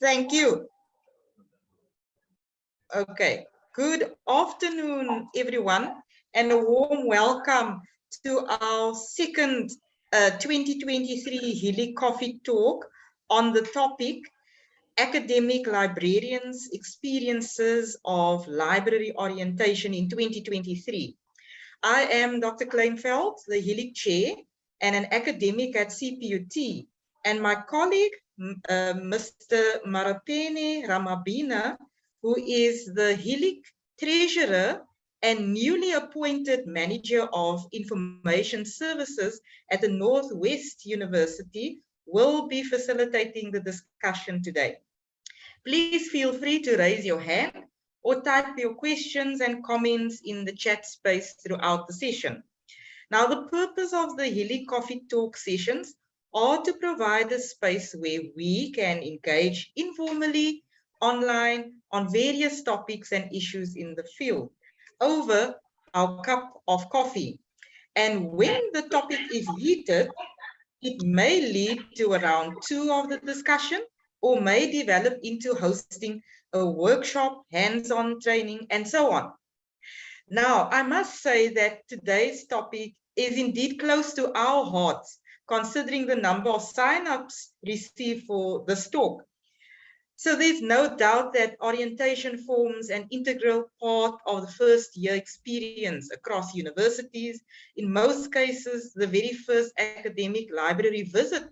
Thank you. Okay, good afternoon, everyone, and a warm welcome to our second 2023 HELIG Coffee Talk on the topic Academic Librarians' Experiences of Library Orientation in 2023. I am Dr. Kleinveld, the HELIG Chair and an academic at CPUT, and my colleague, Mr. Marapene Ramabina, who is the HELIG Treasurer and newly appointed Manager of Information Services at the Northwest University, will be facilitating the discussion today. Please feel free to raise your hand or type your questions and comments in the chat space throughout the session. Now, the purpose of the HELIG Coffee Talk sessions are to provide a space where we can engage informally, online, on various topics and issues in the field over our cup of coffee. And when the topic is heated, it may lead to a round 2 of the discussion or may develop into hosting a workshop, hands-on training, and so on. Now, I must say that today's topic is indeed close to our hearts, considering the number of sign-ups received for this talk. So there's no doubt that orientation forms an integral part of the first year experience across universities. In most cases, the very first academic library visit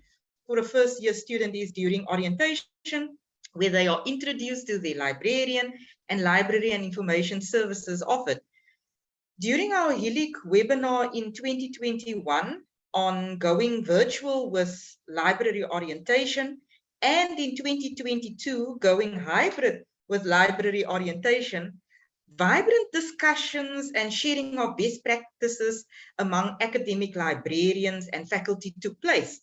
for a first year student is during orientation, where they are introduced to the librarian and library and information services offered. During our HELIG webinar in 2021 on going virtual with library orientation, and in 2022 going hybrid with library orientation, vibrant discussions and sharing of best practices among academic librarians and faculty took place.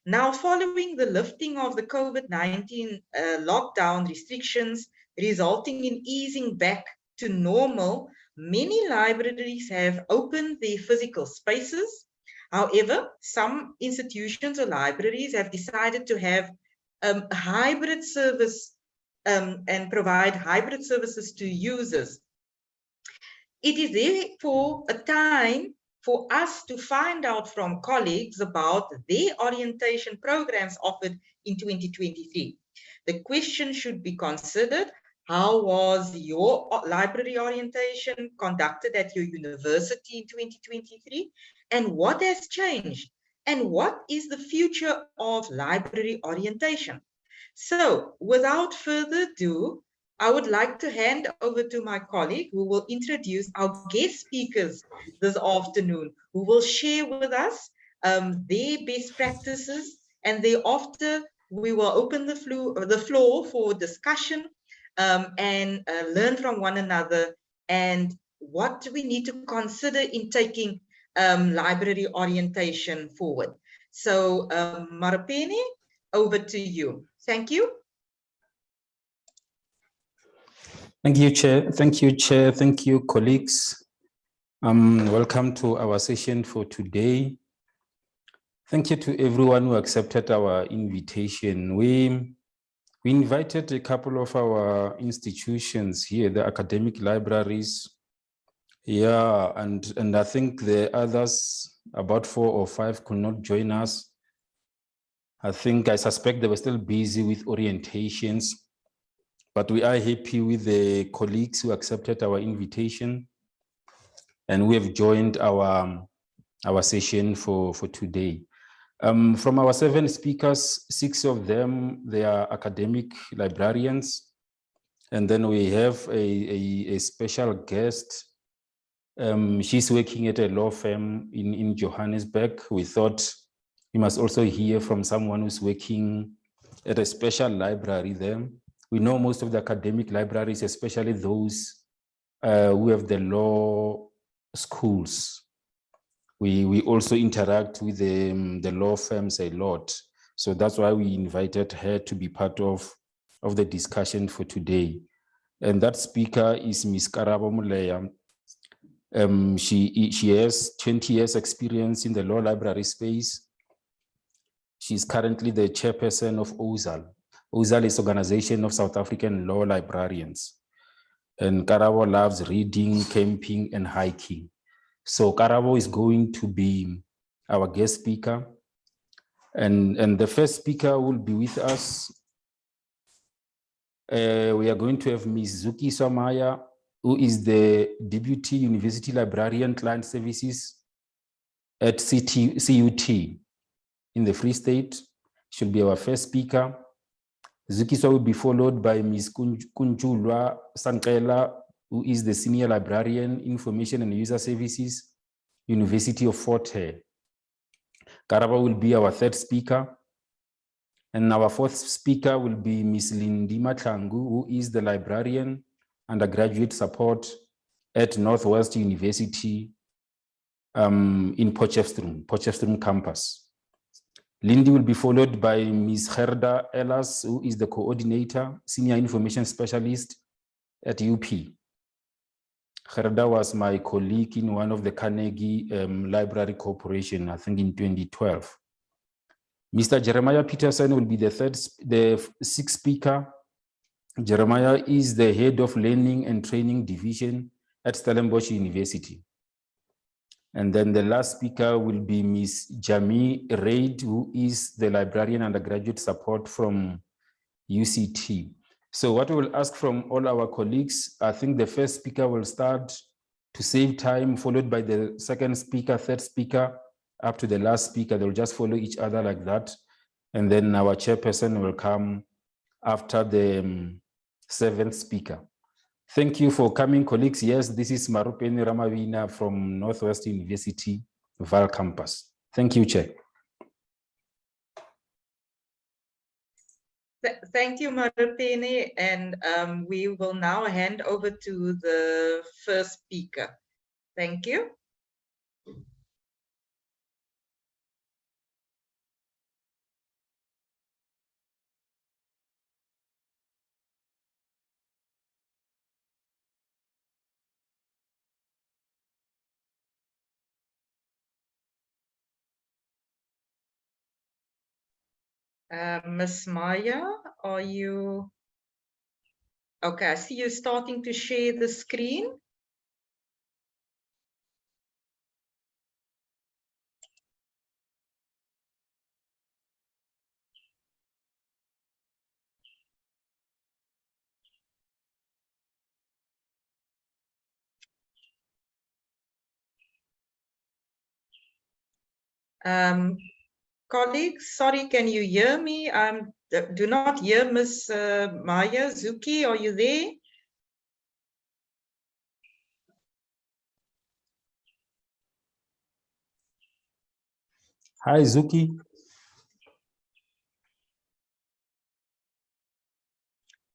Now, following the lifting of the COVID-19 lockdown restrictions, resulting in easing back to normal, many libraries have opened their physical spaces. However, some institutions or libraries have decided to have a hybrid service and provide hybrid services to users. It is therefore a time for us to find out from colleagues about their orientation programs offered in 2023. The question should be considered: how was your library orientation conducted at your university in 2023? And what has changed? And what is the future of library orientation? So, without further ado, I would like to hand over to my colleague who will introduce our guest speakers this afternoon, who will share with us their best practices, and thereafter we will open the floor for discussion and learn from one another and what we need to consider in taking library orientation forward. So, Marapene, over to you. Thank you. Thank you, Chair. Thank you, Chair. Thank you, colleagues. Welcome to our session for today. Thank you to everyone who accepted our invitation. We invited a couple of our institutions here, the academic libraries. Yeah, and I think the others, about 4 or 5, could not join us. I suspect they were still busy with orientations, but we are happy with the colleagues who accepted our invitation and we have joined our session for today. From our 7 speakers, 6 of them, they are academic librarians. And then we have a special guest. She's working at a law firm in Johannesburg. We thought we must also hear from someone who's working at a special library there. We know most of the academic libraries, especially those who have the law schools. We also interact with the law firms a lot. So that's why we invited her to be part of the discussion for today. And that speaker is Ms. Karabo Muleya. She has 20 years experience in the law library space. She's currently the chairperson of OZAL. OZAL is Organization of South African Law Librarians. And Karabo loves reading, camping, and hiking. So Karabo is going to be our guest speaker. And the first speaker will be with us. We are going to have Ms. Zuki Somaya, who is the Deputy University Librarian Client Services at CUT in the Free State. She'll be our first speaker. Zuki will be followed by Ms. Kunjulwa Sankela, who is the Senior Librarian, Information and User Services, University of Fort Hare. Karaba will be our third speaker. And our fourth speaker will be Ms. Lindima Tlangu, who is the Librarian, Undergraduate Support at Northwest University in Potchefstroom campus. Lindy will be followed by Ms. Gerda Ellas, who is the Coordinator, Senior Information Specialist at UP. Gerda was my colleague in one of the Carnegie Library Corporation, I think in 2012. Mr. Jeremiah Peterson will be the sixth speaker. Jeremiah is the head of Learning and Training Division at Stellenbosch University. And then the last speaker will be Ms. Jamie Reid, who is the Librarian Undergraduate Support from UCT. So what we will ask from all our colleagues, I think the first speaker will start to save time, followed by the second speaker, third speaker, up to the last speaker. They'll just follow each other like that. And then our chairperson will come after the seventh speaker. Thank you for coming, colleagues. Yes, this is Marupeni Ramavina from Northwest University, Val Campus. Thank you, Chair. Thank you, Marupeni. And we will now hand over to the first speaker. Thank you. Ms. Maya, are you? Okay, I see you starting to share the screen. Colleagues, sorry, can you hear me? Do not hear Ms. Maya. Zuki, are you there? Hi, Zuki.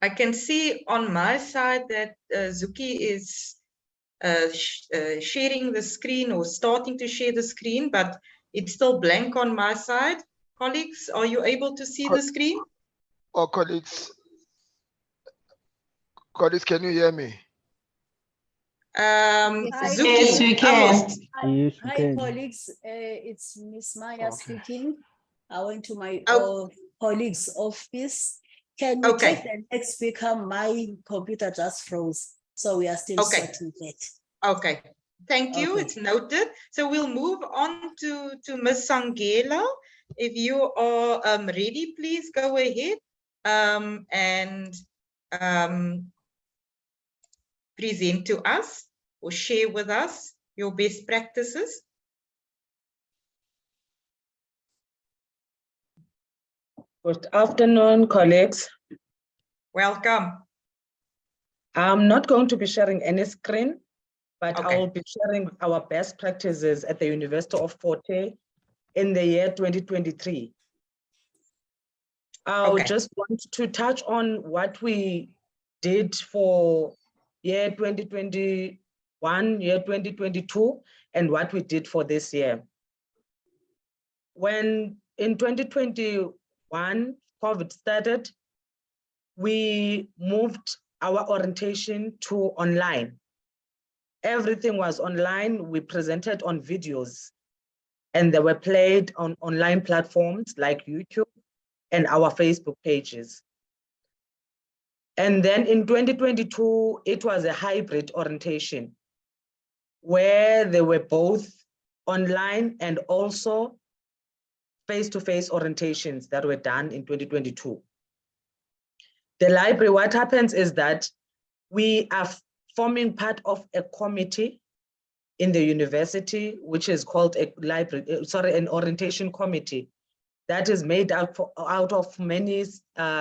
I can see on my side that Zuki is sharing the screen or starting to share the screen, but it's still blank on my side. Colleagues, are you able to see the screen? Oh, colleagues, can you hear me? Zuki, yes, we can. Hi, colleagues. It's Miss Maya speaking. I went to my colleague's office. Can we take the next speaker? My computer just froze, so we are still sorting it. Okay, thank you. It's noted. So we'll move on to Ms. Sangela. If you are ready, please go ahead and present to us or share with us your best practices. Good afternoon, colleagues. Welcome. I'm not going to be sharing any screen, but I will be sharing our best practices at the University of Fort Hare in the year 2023. I just want to touch on what we did for year 2021, year 2022, and what we did for this year. When in 2021, COVID started, we moved our orientation to online. Everything was online. We presented on videos. and they were played on online platforms like YouTube and our Facebook pages. And then in 2022, it was a hybrid orientation where they were both online and also face-to-face orientations that were done in 2022. The library, what happens is that we are forming part of a committee in the university, which is called an orientation committee that is made out of many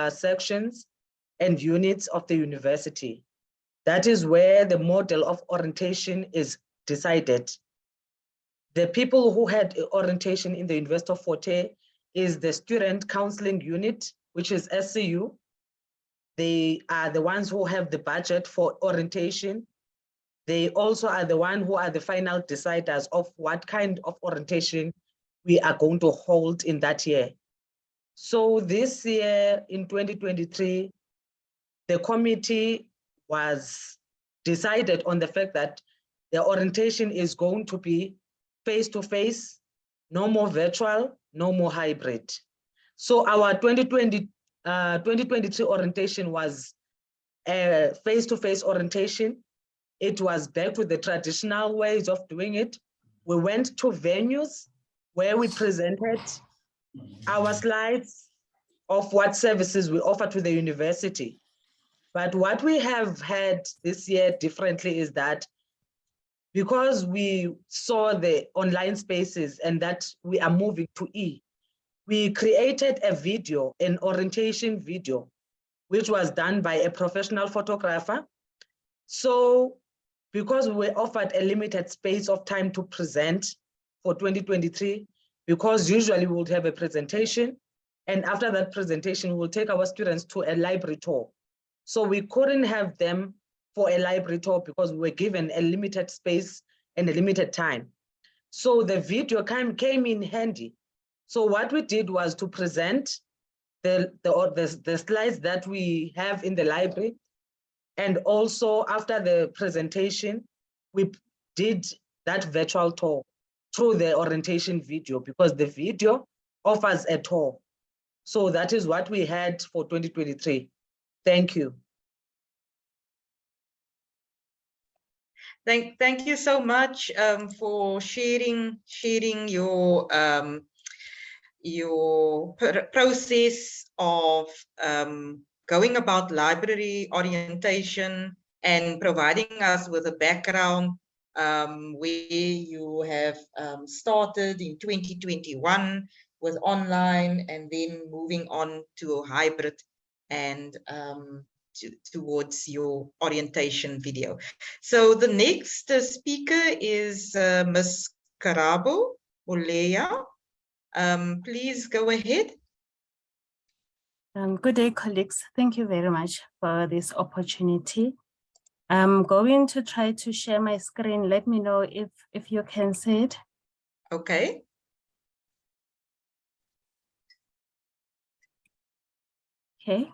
sections and units of the university. That is where the model of orientation is decided. The people who had orientation in the University of Fort Hare is the Student Counseling Unit, which is SCU. They are the ones who have the budget for orientation. They also are the ones who are the final deciders of what kind of orientation we are going to hold in that year. So this year in 2023, the committee was decided on the fact that the orientation is going to be face-to-face, no more virtual, no more hybrid. So our 2023 orientation was a face-to-face orientation. It was back to the traditional ways of doing it. We went to venues where we presented our slides of what services we offer to the university. But what we have had this year differently is that because we saw the online spaces and that we are moving to we created a video, an orientation video, which was done by a professional photographer. So because we offered a limited space of time to present for 2023, because usually we would have a presentation, and after that presentation, we'll take our students to a library tour. So we couldn't have them for a library tour because we were given a limited space and a limited time. So the video came in handy. So what we did was to present the slides that we have in the library. And also after the presentation, we did that virtual tour through the orientation video because the video offers a tour. So that is what we had for 2023. Thank you. Thank you so much for sharing your process of going about library orientation and providing us with a background where you have started in 2021 with online and then moving on to hybrid and towards your orientation video. So the next speaker is Ms. Karabo Oleya. Please go ahead. Good day, colleagues. Thank you very much for this opportunity. I'm going to try to share my screen. Let me know if you can see it. Okay. Okay.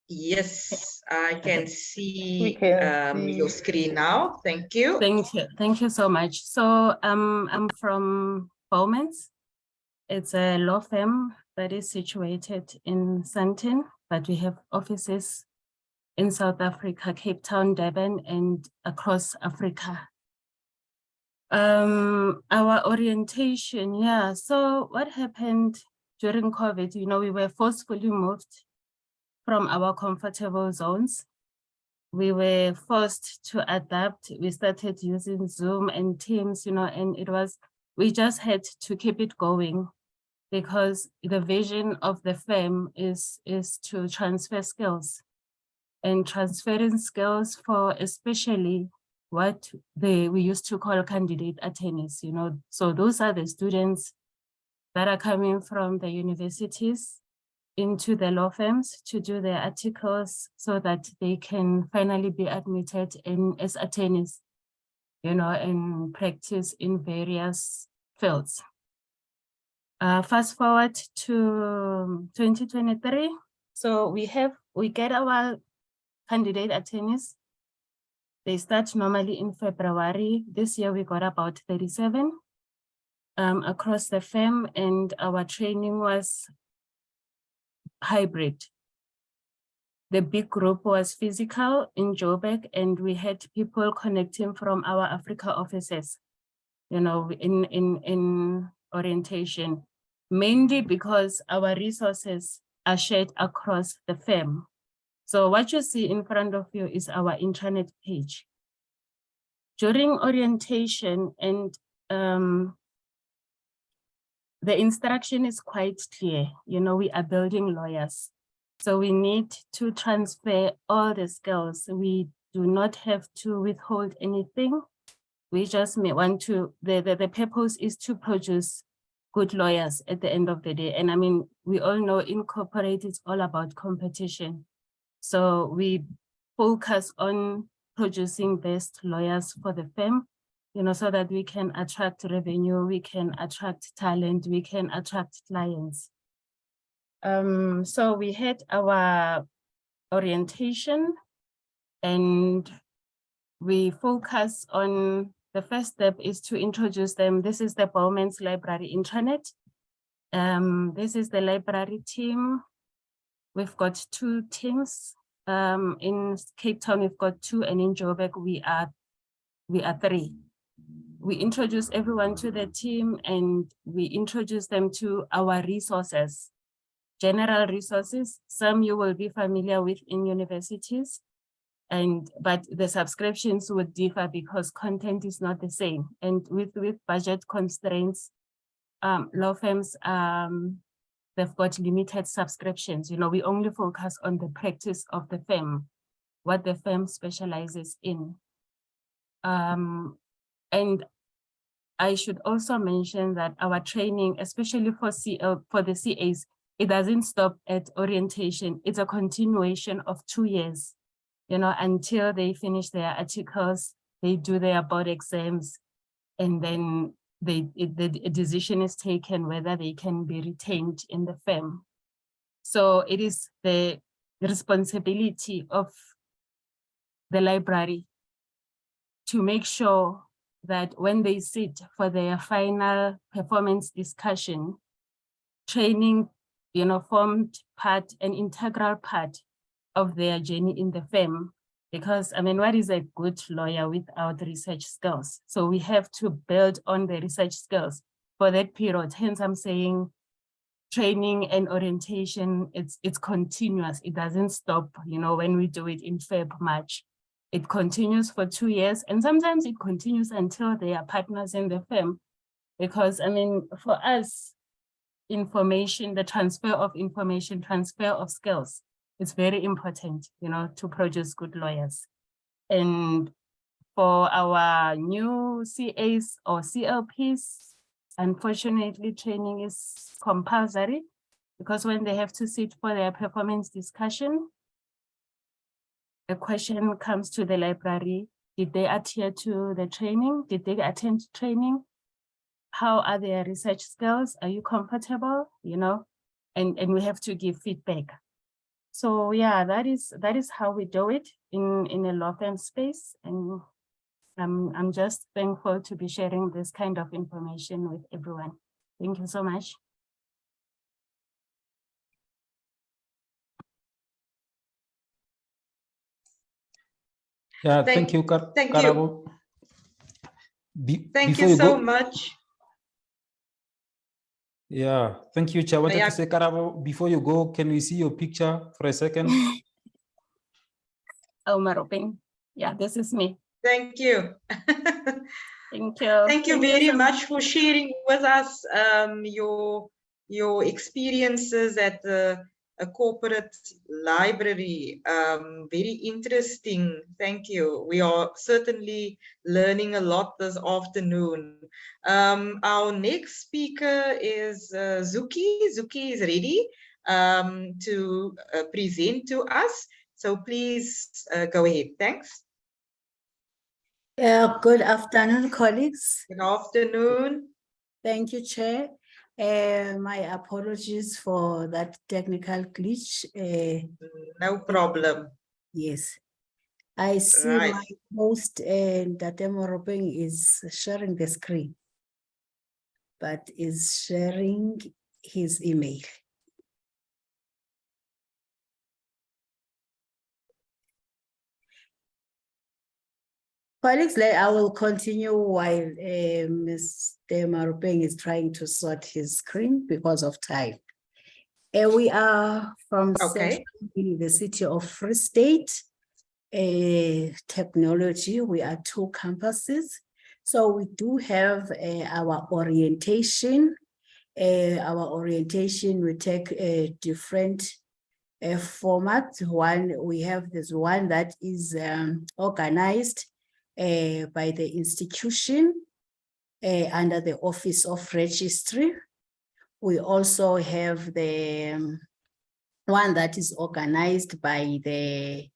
Yes, I can see your screen now. Thank you. Thank you. Thank you so much. So I'm from Bowmans. It's a law firm that is situated in Sandton, but we have offices in South Africa, Cape Town, Durban, and across Africa. Our orientation, yeah. So what happened during COVID, you know, we were forcefully moved from our comfortable zones. We were forced to adapt. We started using Zoom and Teams, you know, and we just had to keep it going because the vision of the firm is to transfer skills and transferring skills for especially what we used to call candidate attorneys, you know. So those are the students that are coming from the universities into the law firms to do their articles so that they can finally be admitted as attorneys, you know, and practice in various fields. Fast forward to 2023. So we get our candidate attorneys They start normally in February. This year we got about 37 across the firm, and our training was hybrid. The big group was physical in Joburg, and we had people connecting from our Africa offices, you know, in orientation, mainly because our resources are shared across the firm. So what you see in front of you is our intranet page. During orientation, and the instruction is quite clear. You know, we are building lawyers. So we need to transfer all the skills. We do not have to withhold anything. We just may want to, the purpose is to produce good lawyers at the end of the day. And I mean, we all know in corporate, it's all about competition. So we focus on producing best lawyers for the firm, you know, so that we can attract revenue, we can attract talent, we can attract clients. So we had our orientation, and we focus on, the first step is to introduce them. This is the Bowman's Library intranet. This is the library team. We've got 2 teams. In Cape Town, we've got 2, and in Joburg, we are 3. We introduce everyone to the team, and we introduce them to our resources. General resources, some you will be familiar with in universities, but the subscriptions would differ because content is not the same. And with budget constraints, law firms, they've got limited subscriptions. You know, we only focus on the practice of the firm, what the firm specializes in. And I should also mention that our training, especially for the CAs, it doesn't stop at orientation. It's a continuation of 2 years, you know, until they finish their articles, they do their board exams, and then the decision is taken whether they can be retained in the firm. So it is the responsibility of the library to make sure that when they sit for their final performance discussion, training, you know, formed part, an integral part of their journey in the firm. Because, I mean, what is a good lawyer without research skills? So we have to build on the research skills for that period. Hence, I'm saying training and orientation, it's continuous. It doesn't stop, you know, when we do it in Feb, March. It continues for 2 years, and sometimes it continues until they are partners in the firm. Because, I mean, for us, information, the transfer of information, transfer of skills, is very important, you know, to produce good lawyers. And for our new CAs or CLPs, unfortunately, training is compulsory, because when they have to sit for their performance discussion, the question comes to the library: did they adhere to the training? Did they attend training? How are their research skills? Are you comfortable? You know, and we have to give feedback. So yeah, that is how we do it in a law firm space. And I'm just thankful to be sharing this kind of information with everyone. Thank you so much. Yeah, thank you, Karabo. Thank you so much. Yeah, thank you, Chair. I wanted to say, Karabo, before you go, can we see your picture for a second? Oh, Maroping. Yeah, this is me. Thank you. Thank you. Thank you very much for sharing with us your experiences at a corporate library. Very interesting. Thank you. We are certainly learning a lot this afternoon. Our next speaker is Zuki. Zuki is ready to present to us. So please go ahead. Thanks. Good afternoon, colleagues. Good afternoon. Thank you, Chair. My apologies for that technical glitch. No problem. Yes. I see Right. my host and Moropeng is sharing the screen, but is sharing his email. Colleagues, I will continue while Mr. Marupeng is trying to sort his screen because of time. We are from Central University of Free State Technology. We are 2 campuses. So we do have our orientation. Our orientation will take different formats. We have this one that is organized by the institution under the Office of Registry. We also have the one that is organized by the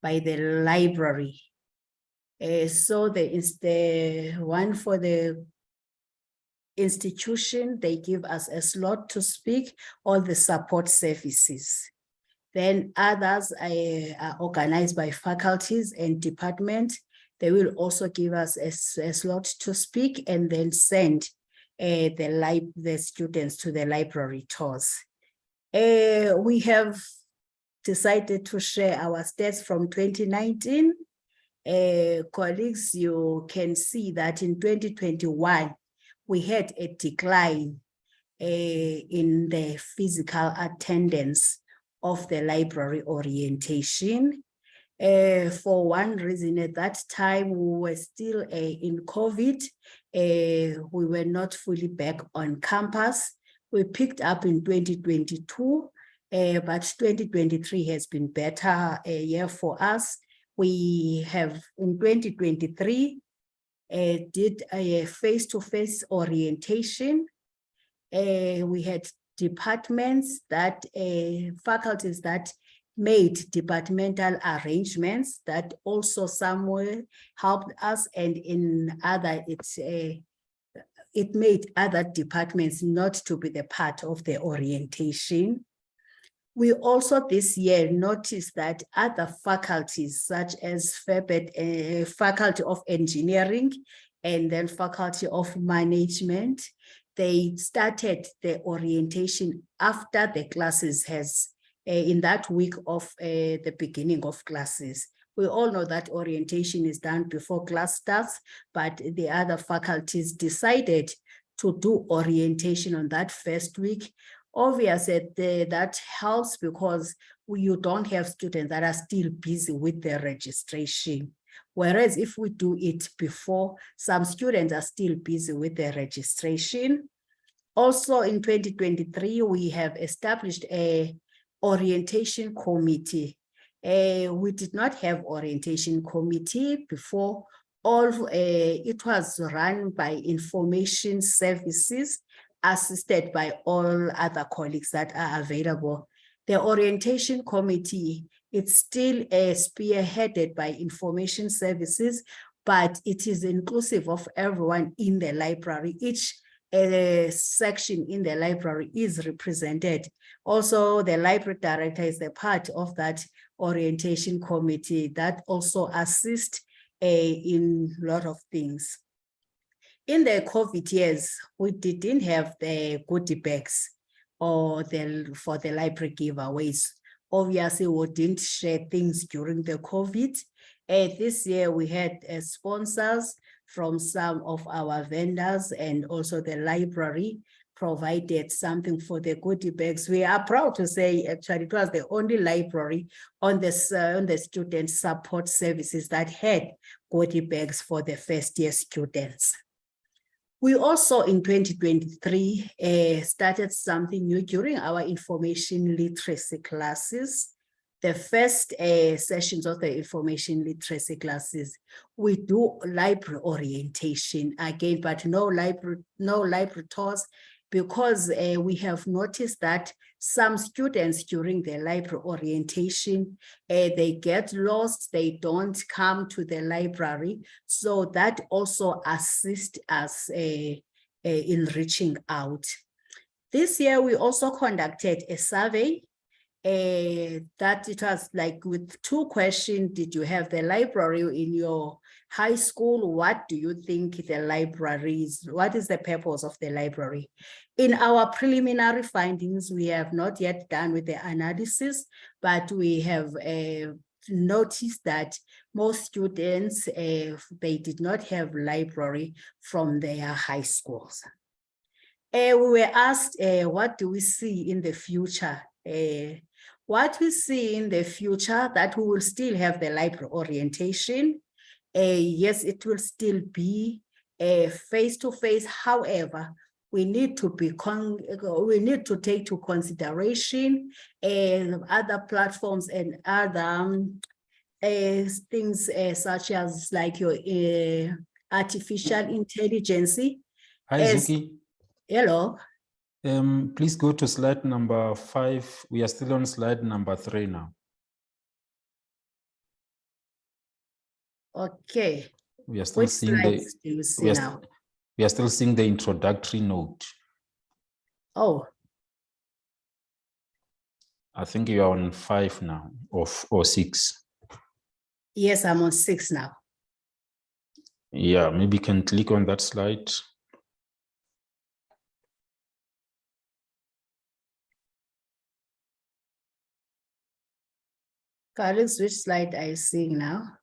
library. So the one for the institution, they give us a slot to speak, all the support services. Then others are organized by faculties and departments. They will also give us a slot to speak and then send the students to the library tours. We have decided to share our stats from 2019. Colleagues, you can see that in 2021, we had a decline in the physical attendance of the library orientation. For one reason, at that time, we were still in COVID. We were not fully back on campus. We picked up in 2022, but 2023 has been better year for us. We have, in 2023, did a face-to-face orientation. We had departments that, faculties that made departmental arrangements that also somewhere helped us, and in other, it made other departments not to be the part of the orientation. We also this year noticed that other faculties such as Faculty of Engineering and then Faculty of Management, they started the orientation after the classes has, in that week of the beginning of classes. We all know that orientation is done before class starts, but the other faculties decided to do orientation on that first week. Obviously, that helps because you don't have students that are still busy with their registration. Whereas if we do it before, some students are still busy with their registration. Also in 2023, we have established a orientation committee. We did not have orientation committee before. It was run by information services, assisted by all other colleagues that are available. The orientation committee, it's still spearheaded by information services, but it is inclusive of everyone in the library. Each section in the library is represented. Also, the library director is a part of that orientation committee that also assists in a lot of things. In the COVID years, we didn't have the goodie bags or for the library giveaways. Obviously, we didn't share things during the COVID. This year, we had sponsors from some of our vendors, and also the library provided something for the goodie bags. We are proud to say, actually, it was the only library on the student support services that had goodie bags for the first year students. We also in 2023 started something new during our information literacy classes. The first sessions of the information literacy classes, we do library orientation again, but no library tours, because we have noticed that some students during the library orientation, they get lost, they don't come to the library. So that also assists us in reaching out. This year, we also conducted a survey that it was like with 2 questions. Did you have the library in your high school? What do you think the library is? What is the purpose of the library? In our preliminary findings, we have not yet done with the analysis, but we have noticed that most students, they did not have library from their high schools. We were asked, what do we see in the future? What we see in the future, that we will still have the library orientation. Yes, it will still be face-to-face. However, we need to take to consideration other platforms and other things such as like your artificial intelligence. Hi, Zuki. Hello. Please go to slide number 5. We are still on slide number 3 now. Okay. We are still seeing we are still seeing the introductory note. Oh. I think you are on 5 now, or 6. Yes, I'm on 6 now. Yeah, maybe you can click on that slide. Colleagues, which slide are you seeing now?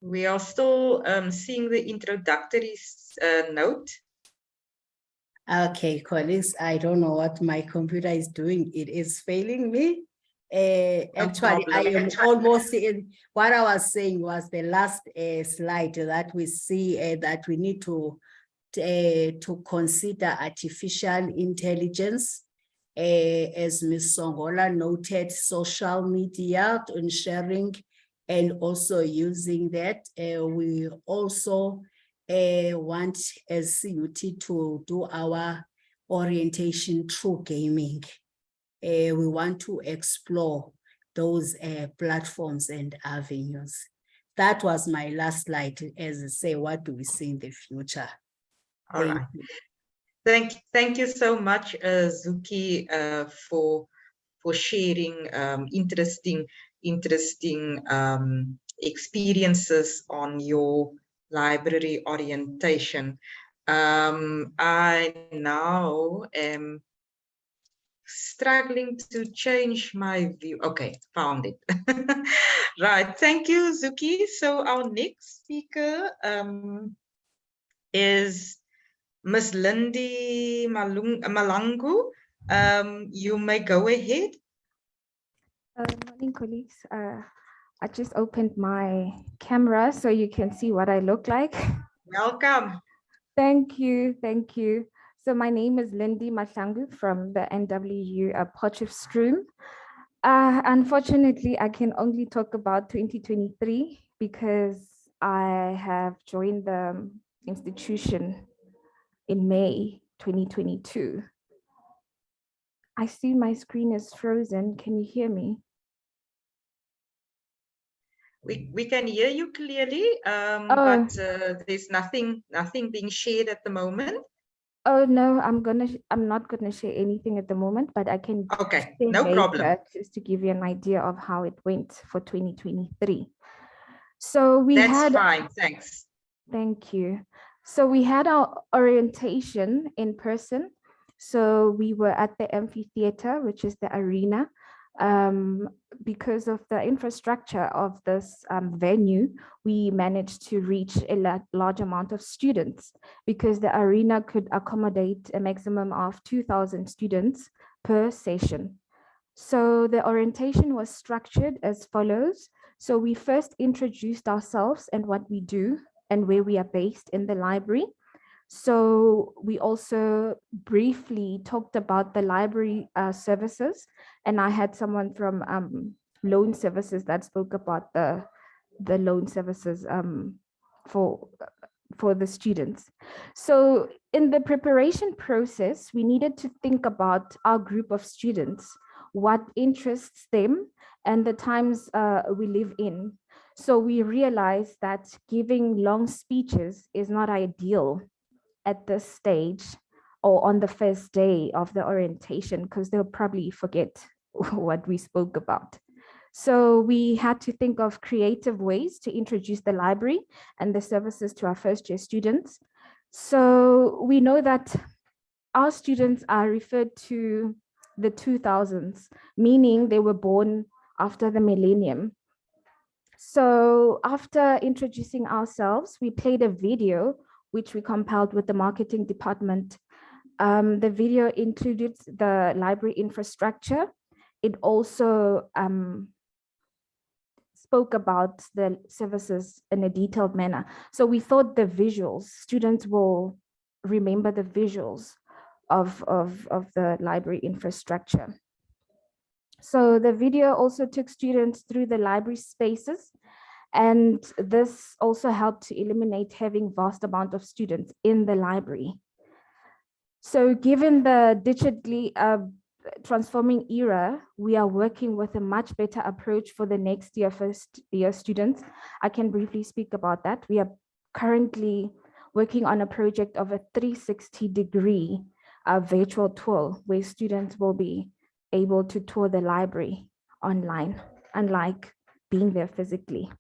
We are still seeing the introductory note. Okay, colleagues, I don't know what my computer is doing. It is failing me. Actually, I am almost in what I was saying was the last slide that we see that we need to consider artificial intelligence. As Ms. Songola noted, social media and sharing, and also using that. We also want as CUT to do our orientation through gaming. We want to explore those platforms and avenues. That was my last slide, as I say, what do we see in the future? All right. Thank you so much, Zuki, for sharing interesting experiences on your library orientation. I now am struggling to change my view. Okay, found it. Right, thank you, Zuki. So our next speaker is Ms. Lindy Malangu. You may go ahead. Good morning, colleagues. I just opened my camera so you can see what I look like. Welcome. Thank you, thank you. So my name is Lindy Mahlangu from the NWU Potchefstroom. Unfortunately, I can only talk about 2023 because I have joined the institution in May 2022. I see my screen is frozen. Can you hear me? We can hear you clearly, but there's nothing being shared at the moment. Oh no, I'm not gonna share anything at the moment, but I can. Okay, no problem. Just to give you an idea of how it went for 2023. So we That's fine, thanks. Thank you. So we had our orientation in person. So we were at the amphitheater, which is the arena. Because of the infrastructure of this venue, we managed to reach a large amount of students because the arena could accommodate a maximum of 2,000 students per session. So the orientation was structured as follows. So we first introduced ourselves and what we do and where we are based in the library. So we also briefly talked about the library services, and I had someone from loan services that spoke about the loan services for the students. So in the preparation process, we needed to think about our group of students, what interests them, and the times we live in. So we realized that giving long speeches is not ideal at this stage or on the first day of the orientation, because they'll probably forget what we spoke about. So we had to think of creative ways to introduce the library and the services to our first year students. So we know that our students are referred to the 2000s, meaning they were born after the millennium. So after introducing ourselves, we played a video which we compiled with the marketing department. The video included the library infrastructure. It also spoke about the services in a detailed manner. So we thought the visuals, students will remember the visuals of the library infrastructure. So the video also took students through the library spaces, and this also helped to eliminate having vast amount of students in the library. So given the digitally transforming era, we are working with a much better approach for the next year, first year students. I can briefly speak about that. We are currently working on a project of a 360-degree virtual tour where students will be able to tour the library online, unlike being there physically.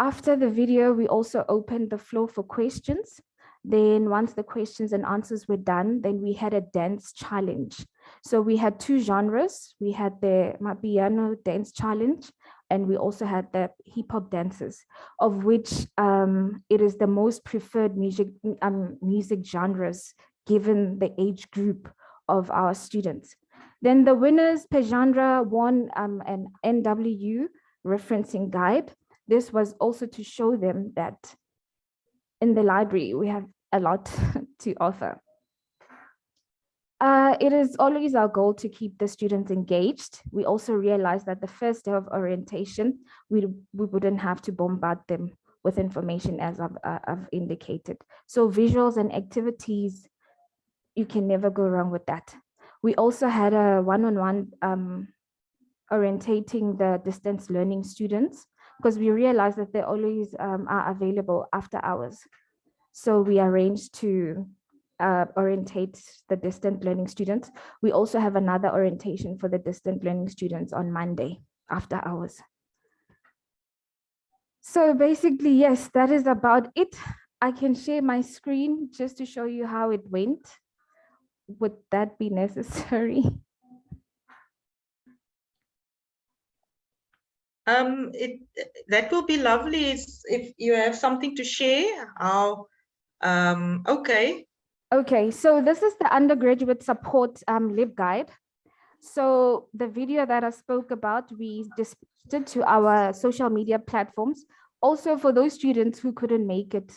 After the video, we also opened the floor for questions. Then once the questions and answers were done, then we had a dance challenge. So we had two genres. We had the Mapiano dance challenge, and we also had the hip hop dances, of which it is the most preferred music genres given the age group of our students. Then the winners per genre won an NWU referencing guide. This was also to show them that in the library, we have a lot to offer. It is always our goal to keep the students engaged. We also realized that the first day of orientation, we wouldn't have to bombard them with information, as I've indicated. So visuals and activities, you can never go wrong with that. We also had a one-on-one orientating the distance learning students, because we realized that they always are available after hours. So we arranged to orientate the distant learning students. We also have another orientation for the distant learning students on Monday after hours. So basically, yes, that is about it. I can share my screen just to show you how it went. Would that be necessary? That will be lovely if you have something to share. Okay. Okay, so this is the undergraduate support LibGuide. So the video that I spoke about, we dispatched it to our social media platforms, also for those students who couldn't make it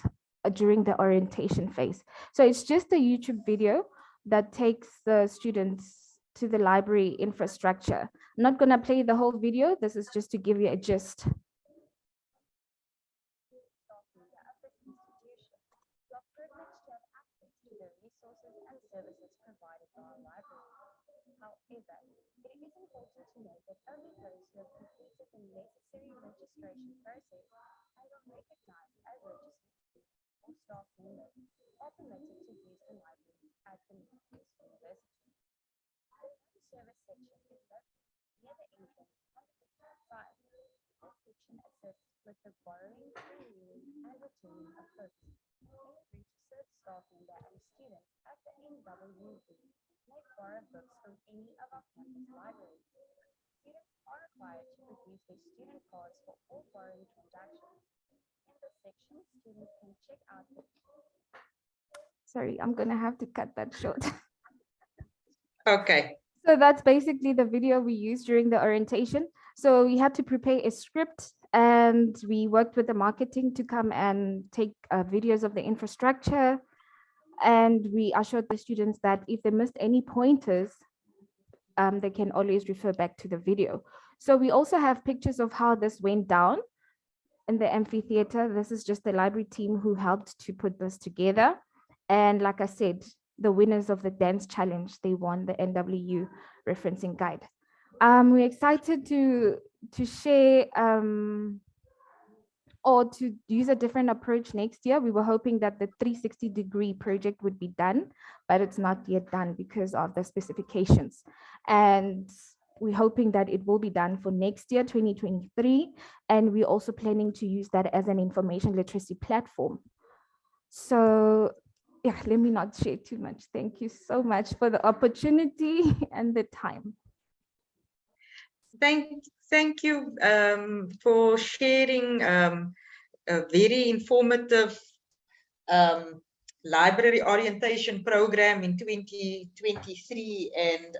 during the orientation phase. So it's just a YouTube video that takes the students to the library infrastructure. I'm not going to play the whole video. This is just to give you a gist. However, it is important to note that only those who have completed the necessary registration process and are recognized as registered or staff members are permitted to use the library at the Northwest University. The service section is located near the entrance on the left-hand side. This section assists with the borrowing, renewing, and returning of books. Any registered staff member and students at the NWU may borrow books from any of our campus libraries. Students are required to produce their student cards for all borrowing transactions. In this section, students can check out the... Sorry, I'm going to have to cut that short. Okay. So that's basically the video we used during the orientation. So we had to prepare a script, and we worked with the marketing to come and take videos of the infrastructure. And we assured the students that if they missed any pointers, they can always refer back to the video. So we also have pictures of how this went down in the amphitheater. This is just the library team who helped to put this together. And like I said, the winners of the dance challenge, they won the NWU referencing guide. We're excited to share or to use a different approach next year. We were hoping that the 360-degree project would be done, but it's not yet done because of the specifications. And we're hoping that it will be done for next year, 2023. And we're also planning to use that as an information literacy platform. So yeah, let me not share too much. Thank you so much for the opportunity and the time. Thank you for sharing a very informative library orientation program in 2023, and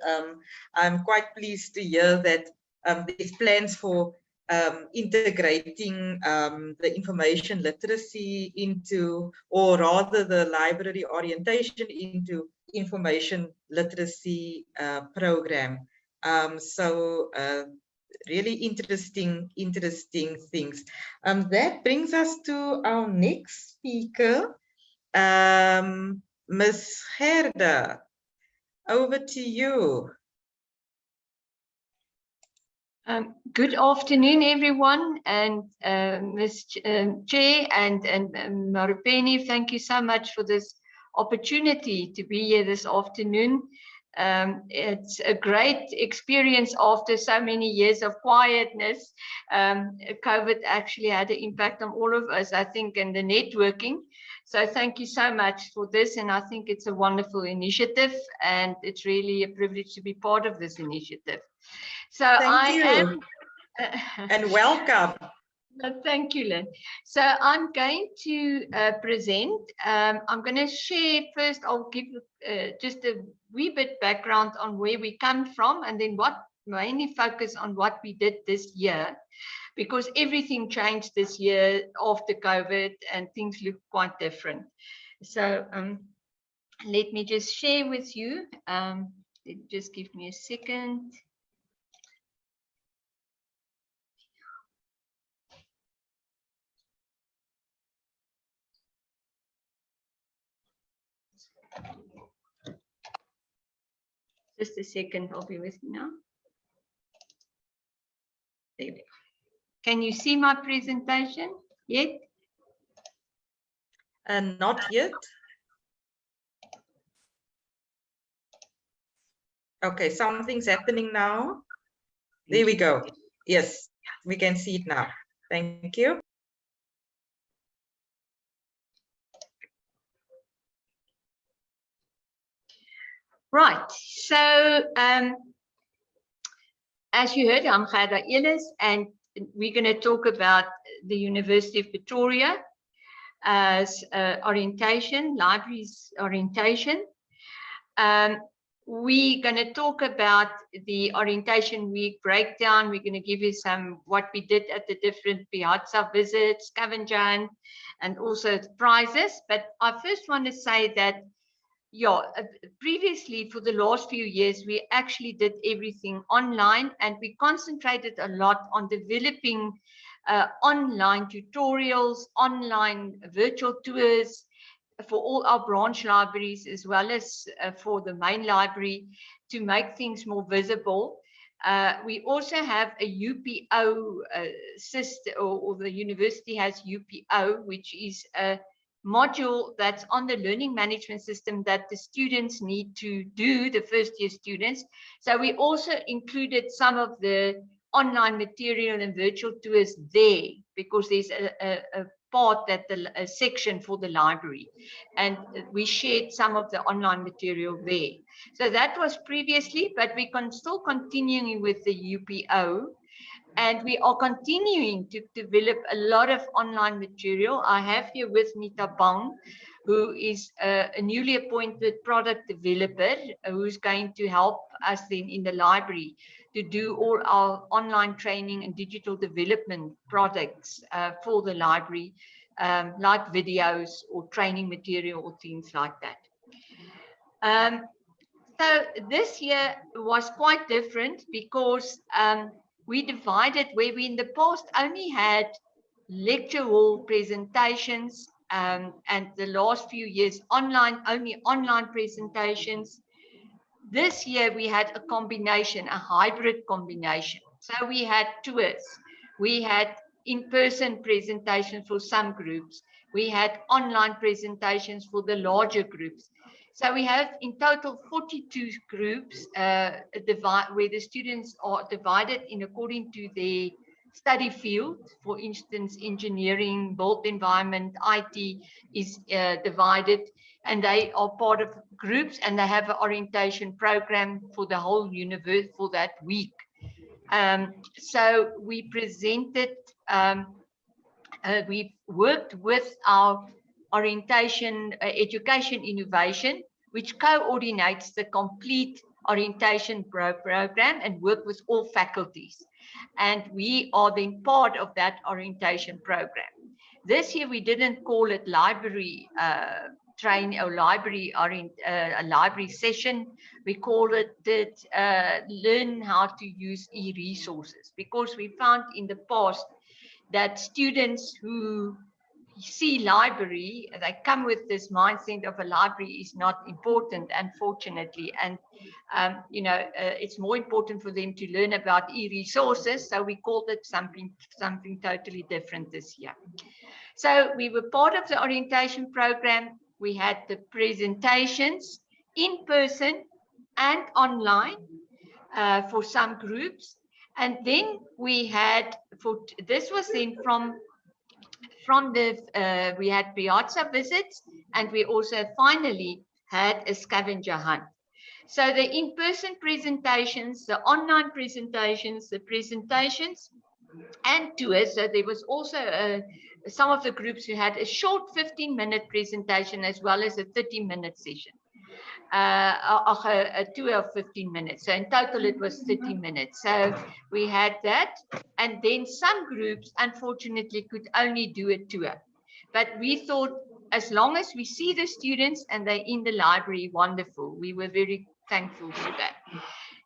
I'm quite pleased to hear that there's plans for integrating the information literacy into, or rather the library orientation into information literacy program. So really interesting things. That brings us to our next speaker, Ms. Gerda. Over to you. Good afternoon, everyone, and Ms. Chair and Marupeni, thank you so much for this opportunity to be here this afternoon. It's a great experience after so many years of quietness. COVID actually had an impact on all of us, I think, and the networking. So thank you so much for this, and I think it's a wonderful initiative, and it's really a privilege to be part of this initiative. So Thank you. And welcome. Thank you, Lynn. So I'm going to present. I'm going to share first. I'll give just a wee bit background on where we come from, and then mainly focus on what we did this year, because everything changed this year after COVID, and things look quite different. So let me just share with you. Just give me a second. Just a second, I'll be with you now. There we go. Can you see my presentation yet? Not yet. Okay, something's happening now. There we go. Yes, we can see it now. Thank you. Right, so as you heard, I'm Gerda Ellis, and we're going to talk about the University of Pretoria as orientation, libraries orientation. We're going to talk about the orientation week breakdown. We're going to give you some what we did at the different Piazza visits, scavenger, and also the prizes. But I first want to say that, yeah, previously for the last few years, we actually did everything online, and we concentrated a lot on developing online tutorials, online virtual tours for all our branch libraries, as well as for the main library, to make things more visible. We also have a UPO system, or the university has UPO, which is a module that's on the learning management system that the students need to do, the first year students. So we also included some of the online material and virtual tours there, because there's a part that a section for the library, and we shared some of the online material there. So that was previously, but we can still continuing with the UPO. And we are continuing to develop a lot of online material. I have here with me Tabang, who is a newly appointed product developer, who's going to help us then in the library to do all our online training and digital development products for the library, like videos or training material or things like that. So this year was quite different, because we divided, where we in the past only had lecture hall presentations, and the last few years only online presentations. This year we had a combination, a hybrid combination. So we had tours, we had in-person presentations for some groups. We had online presentations for the larger groups. So we have in total 42 groups where the students are divided in according to their study field. For instance, engineering, built environment, IT is divided, and they are part of groups, and they have an orientation program for the whole universe for that week. So we presented, we worked with our orientation education innovation, which coordinates the complete orientation program and work with all faculties. And we are then part of that orientation program. This year we didn't call it library train or library a library session. We called it learn how to use e-resources, because we found in the past that students who see library, they come with this mindset of a library is not important, unfortunately, and it's more important for them to learn about e-resources. So we called it something totally different this year. So we were part of the orientation program. We had the presentations in person and online for some groups, and then we had this was then from the we had piazza visits, and we also finally had a scavenger hunt. So the in-person presentations, the online presentations, the presentations and tours. So there was also some of the groups who had a short 15-minute presentation as well as a 30-minute session. A tour of 15 minutes. So in total, it was 30 minutes. So we had that. And then some groups, unfortunately, could only do a tour. But we thought, as long as we see the students and they're in the library, wonderful. We were very thankful for that.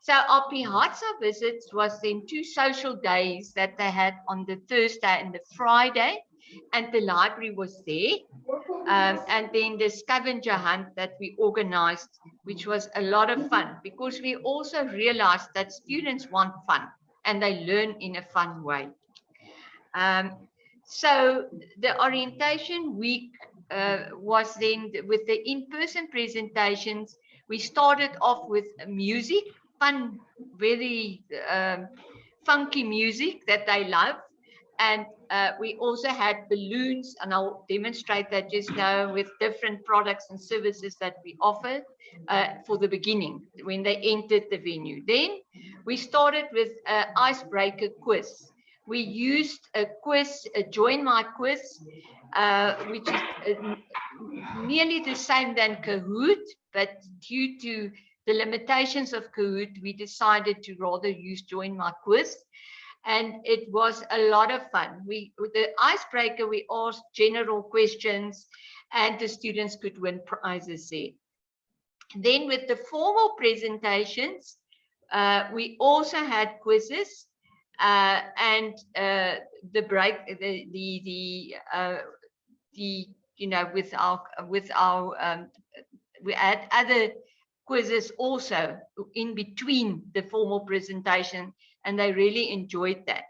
So our piazza visits was then 2 social days that they had on the Thursday and the Friday, and the library was there. And then the scavenger hunt that we organized, which was a lot of fun, because we also realized that students want fun and they learn in a fun way. So the orientation week was then with the in-person presentations. We started off with music, fun, very funky music that they love. And we also had balloons, and I'll demonstrate that just now with different products and services that we offered for the beginning when they entered the venue. Then we started with an icebreaker quiz. We used a quiz, a Join My Quiz, which is nearly the same than Kahoot, but due to the limitations of Kahoot, we decided to rather use Join My Quiz. And it was a lot of fun. With the icebreaker, we asked general questions and the students could win prizes there. Then with the formal presentations, we also had quizzes and the break, we had other quizzes also in between the formal presentation, and they really enjoyed that.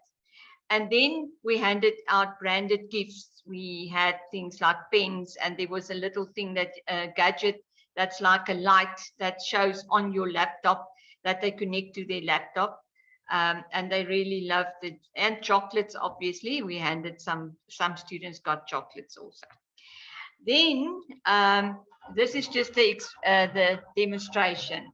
And then we handed out branded gifts. We had things like pens, and there was a little thing that gadget that's like a light that shows on your laptop that they connect to their laptop. And they really loved it. And chocolates, obviously. We handed some students got chocolates also. Then this is just the demonstration.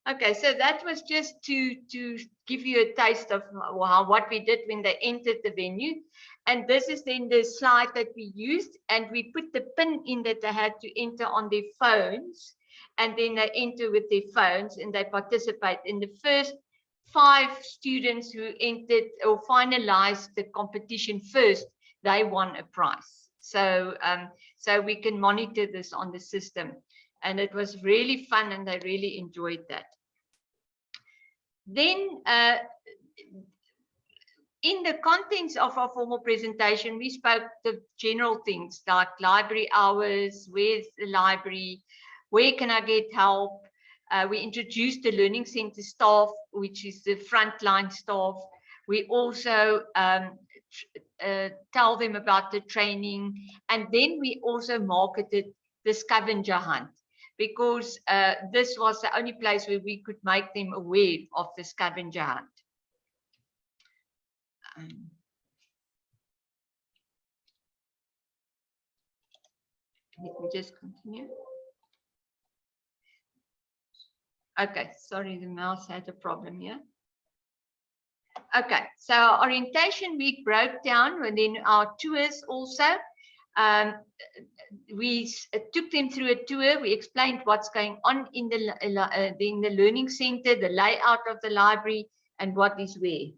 Okay, so that was just to give you a taste of what we did when they entered the venue. And this is then the slide that we used, and we put the pin in that they had to enter on their phones, and then they enter with their phones and they participate. In the first 5 students who entered or finalized the competition first, they won a prize. So so we can monitor this on the system, and it was really fun and they really enjoyed that. Then in the contents of our formal presentation, we spoke the general things like library hours, where's the library, where can I get help. We introduced the Learning Center staff, which is the frontline staff. We also tell them about the training, and then we also marketed the scavenger hunt, because this was the only place where we could make them aware of the scavenger hunt. Let me just continue. Okay, sorry, the mouse had a problem here. Okay, so our orientation week broke down, and then our tours also. We took them through a tour. We explained what's going on in the learning center, the layout of the library, and what is where.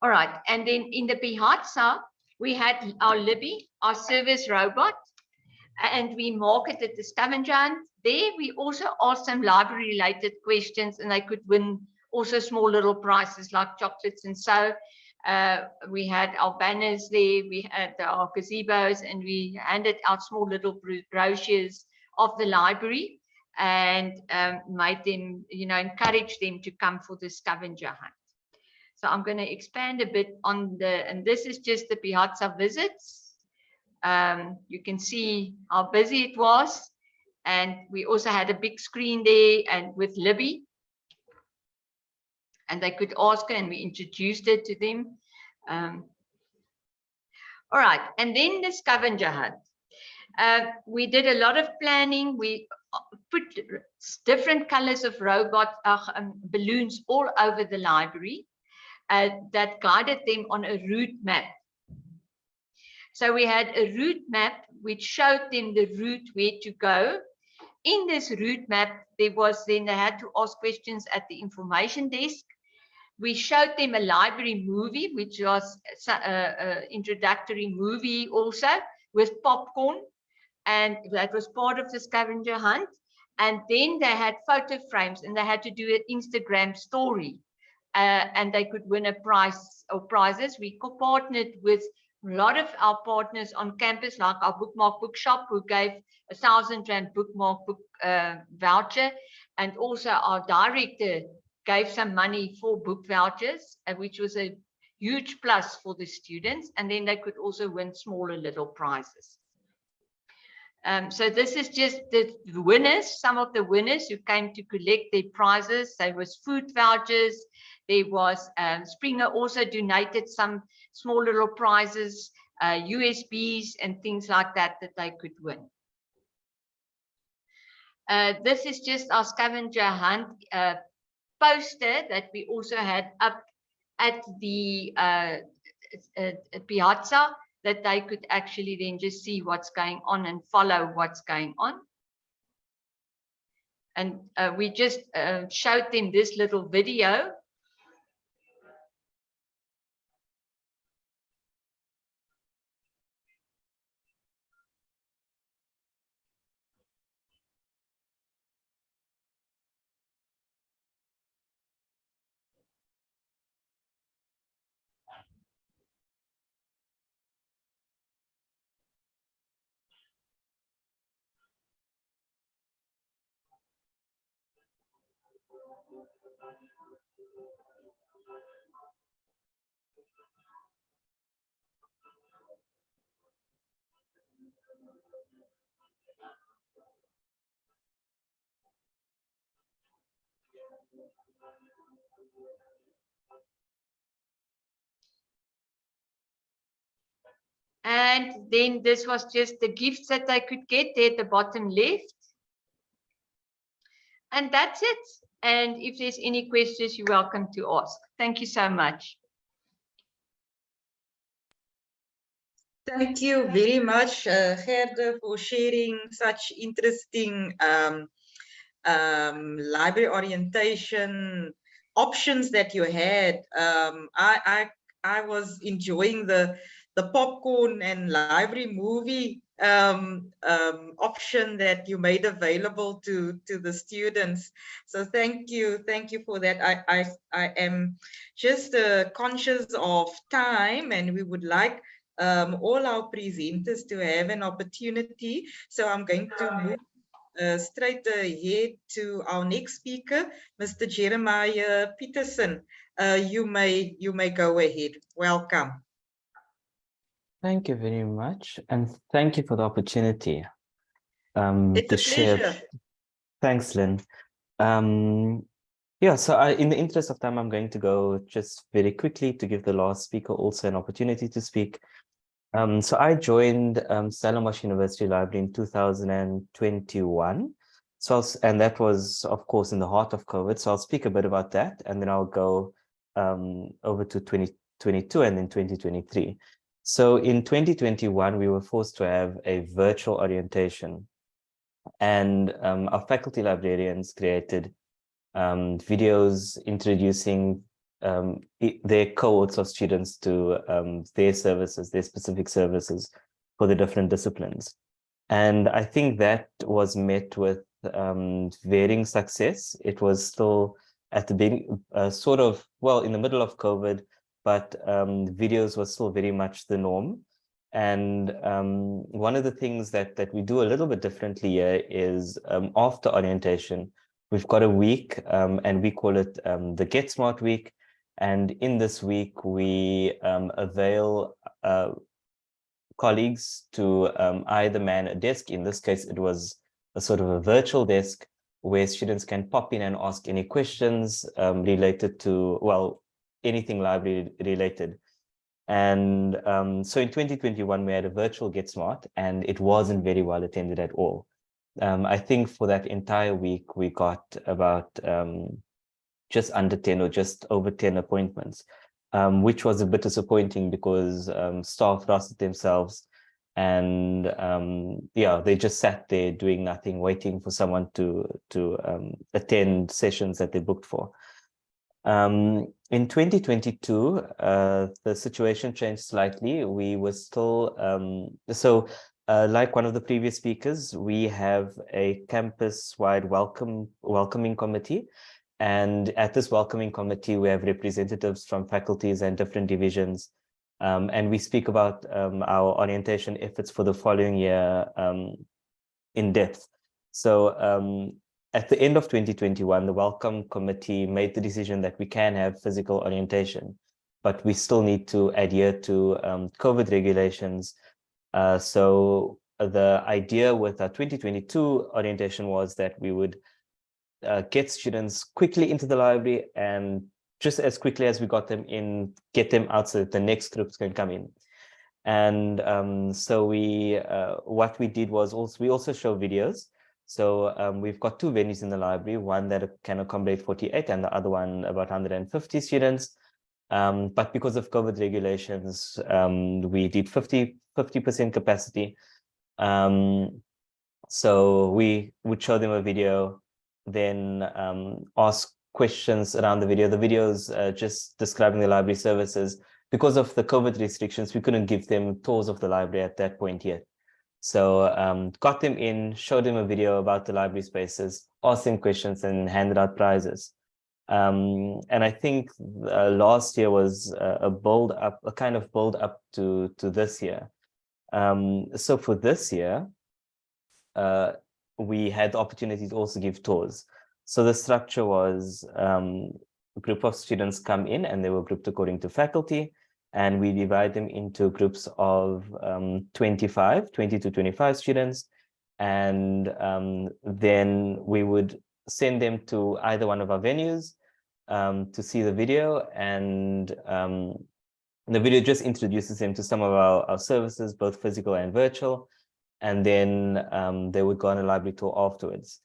All right, and then in the Piazza, we had our Libby, our service robot, and we marketed the scavenger hunt. There we also asked some library-related questions, and they could win also small little prizes like chocolates. And so we had our banners there, we had our gazebos, and we handed out small little brochures of the library, and made them, encourage them to come for the scavenger hunt. So I'm going to expand a bit on and this is just the Piazza visits. You can see how busy it was. And we also had a big screen there and with Libby. And they could ask her, and we introduced her to them. All right, and then the scavenger hunt. We did a lot of planning. We put different colors of robot balloons all over the library that guided them on a route map. So we had a route map which showed them the route where to go. In this route map, they had to ask questions at the information desk. We showed them a library movie, which was an introductory movie also with popcorn, and that was part of the scavenger hunt. And then they had photo frames, and they had to do an Instagram story, and they could win a prize or prizes. We partnered with a lot of our partners on campus, like our Bookmark Bookshop, who gave a 1,000 Rand bookmark book voucher, and also our director gave some money for book vouchers, which was a huge plus for the students. And then they could also win smaller little prizes. So this is just the winners, some of the winners who came to collect their prizes. There was food vouchers. There was Springer also donated some small little prizes, USBs and things like that they could win. This is just our scavenger hunt poster that we also had up at the Piazza, that they could actually then just see what's going on and follow what's going on. And we just showed them this little video. And then this was just the gifts that they could get there at the bottom left. And that's it. And if there's any questions, you're welcome to ask. Thank you so much. Thank you very much, Gerda, for sharing such interesting library orientation options that you had. I was enjoying the popcorn and library movie option that you made available to the students. So thank you for that. I am just conscious of time, and we would like all our presenters to have an opportunity. So I'm going to move straight ahead to our next speaker, Mr. Jeremiah Peterson. You may go ahead. Welcome. Thank you very much, and thank you for the opportunity It's to a share. pleasure. Thanks, Lynn. Yeah, so in the interest of time, I'm going to go just very quickly to give the last speaker also an opportunity to speak. So I joined Stellenbosch University Library in 2021. And that was, of course, in the heart of COVID. So I'll speak a bit about that, and then I'll go over to 2022 and then 2023. So in 2021, we were forced to have a virtual orientation, and our faculty librarians created videos introducing their cohorts of students to their services, their specific services for the different disciplines. And I think that was met with varying success. It was still at the beginning, sort of, well, in the middle of COVID, but videos were still very much the norm. And one of the things that we do a little bit differently here is after orientation, we've got a week, and we call it the Get Smart Week. And in this week, we avail colleagues to either man a desk. In this case, it was a sort of a virtual desk where students can pop in and ask any questions related to, well, anything library related. And so in 2021, we had a virtual Get Smart, and it wasn't very well attended at all. I think for that entire week, we got about just under 10 or just over 10 appointments, which was a bit disappointing because staff rusted themselves, and yeah, they just sat there doing nothing, waiting for someone to attend sessions that they booked for. In 2022, the situation changed slightly. We were still, like one of the previous speakers, we have a campus-wide welcoming committee. And at this welcoming committee, we have representatives from faculties and different divisions. And we speak about our orientation efforts for the following year in depth. So at the end of 2021, the Welcome Committee made the decision that we can have physical orientation, but we still need to adhere to COVID regulations. So the idea with our 2022 orientation was that we would get students quickly into the library, and just as quickly as we got them in, get them out so that the next groups can come in. And so what we did was we also show videos. So we've got two venues in the library, one that can accommodate 48 and the other one about 150 students. But because of COVID regulations, we did 50% capacity. So we would show them a video, then ask questions around the video. The videos just describing the library services. Because of the COVID restrictions, we couldn't give them tours of the library at that point yet. So got them in, showed them a video about the library spaces, asked them questions, and handed out prizes. And I think last year was a kind of build up to this year. So for this year, we had the opportunity to also give tours. So the structure was a group of students come in, and they were grouped according to faculty. And we divide them into groups of 20 to 25 students. And then we would send them to either one of our venues to see the video. And the video just introduces them to some of our services, both physical and virtual. And then they would go on a library tour afterwards.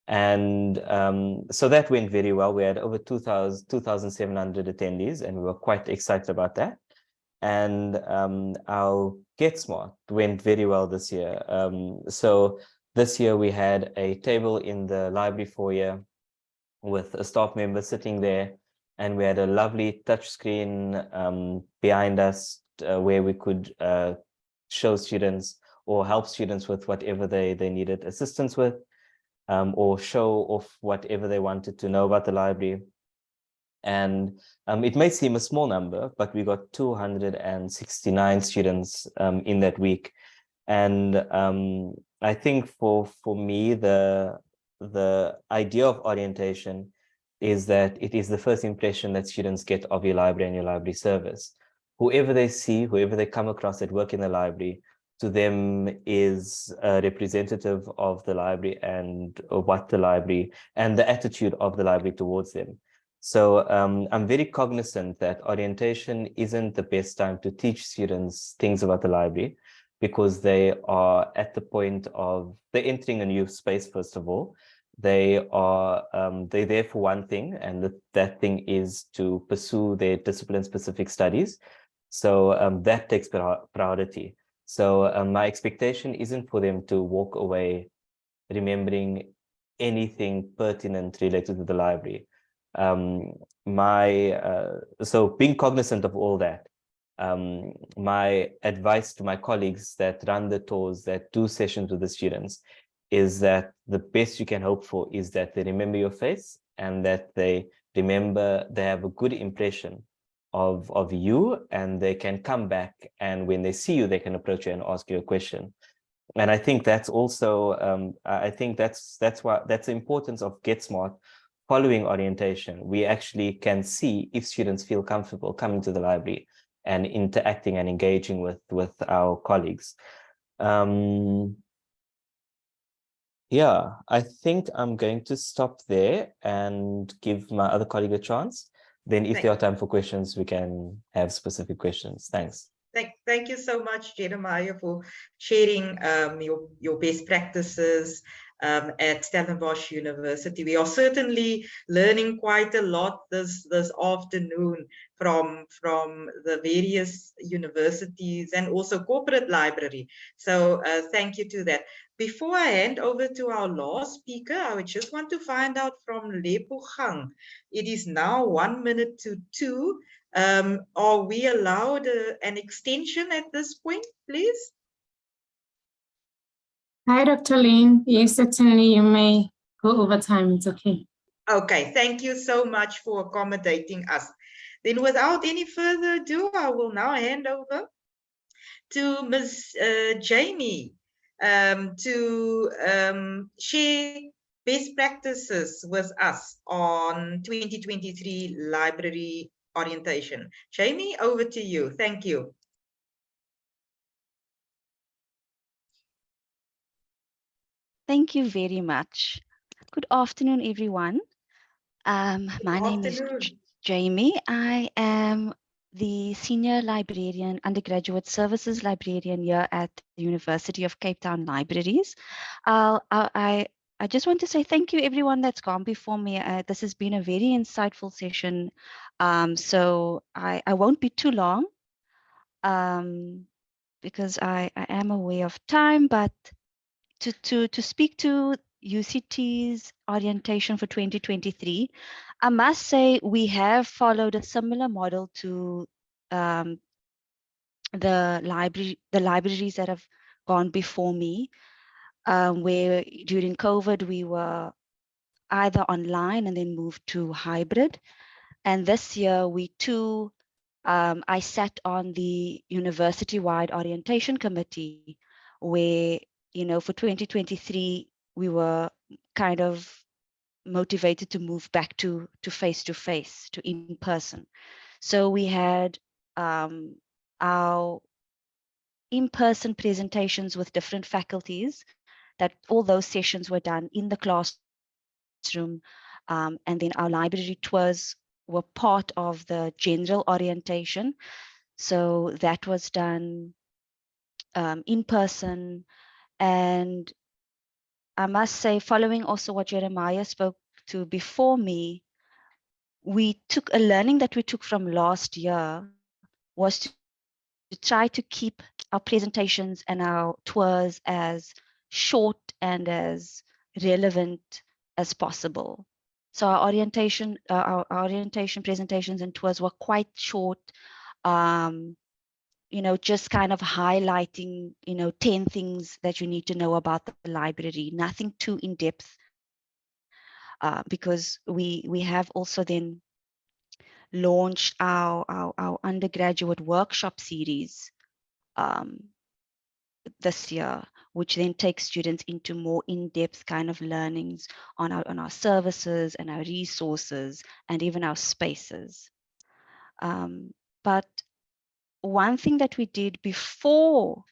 And so that went very well. We had over 2,700 attendees, and we were quite excited about that. And our Get Smart went very well this year. So this year we had a table in the library foyer with a staff member sitting there, and we had a lovely touch screen behind us where we could show students or help students with whatever they needed assistance with, or show off whatever they wanted to know about the library. And it may seem a small number, but we got 269 students in that week. And I think for me, the idea of orientation is that it is the first impression that students get of your library and your library service. Whoever they see, whoever they come across that work in the library, to them is a representative of the library and what the library and the attitude of the library towards them. So I'm very cognizant that orientation isn't the best time to teach students things about the library, because they are at the point of, they're entering a new space, first of all. They're there for one thing, and that thing is to pursue their discipline-specific studies. So that takes priority. So my expectation isn't for them to walk away remembering anything pertinent related to the library. So being cognizant of all that, my advice to my colleagues that run the tours, that do sessions with the students, is that the best you can hope for is that they remember your face, and that they have a good impression of you, and they can come back, and when they see you, they can approach you and ask you a question. And I think that's also, I think that's the importance of Get Smart following orientation. We actually can see if students feel comfortable coming to the library and interacting and engaging with our colleagues. Yeah, I think I'm going to stop there and give my other colleague a chance. Then if there are time for questions, we can have specific questions. Thanks. Thank you so much, Jeremiah, for sharing your best practices at Stellenbosch University. We are certainly learning quite a lot this afternoon from the various universities and also corporate library. So thank you to that. Before I hand over to our last speaker, I would just want to find out from Lepogang. It is now 1 minute to 2. Are we allowed an extension at this point, please? Hi, Dr. Lynn. Yes, certainly you may go over time. It's okay. Okay, thank you so much for accommodating us. Then without any further ado, I will now hand over to Ms. Jamie to share best practices with us on 2023 library orientation. Jamie, over to you. Thank you. Thank you very much. Good afternoon, everyone. My name is Jamie. I am the Senior Librarian, Undergraduate Services Librarian here at the University of Cape Town Libraries. I just want to say thank you, everyone that's gone before me. This has been a very insightful session. So I won't be too long because I am aware of time, but to speak to UCT's orientation for 2023, I must say we have followed a similar model to the libraries that have gone before me, where during COVID we were either online and then moved to hybrid. And this year we too, I sat on the university-wide orientation committee where, you know, for 2023, we were kind of motivated to move back to face-to-face, to in-person. So we had our in-person presentations with different faculties, that all those sessions were done in the classroom. And then our library tours were part of the general orientation. So that was done in person. And I must say, following also what Jeremiah spoke to before me, we took a learning that we took from last year was to try to keep our presentations and our tours as short and as relevant as possible. So our orientation presentations and tours were quite short, you know, just kind of highlighting, you know, 10 things that you need to know about the library, nothing too in depth, because we have also then launched our undergraduate workshop series this year, which then takes students into more in-depth kind of learnings on our services and our resources and even our spaces. But one thing that we did before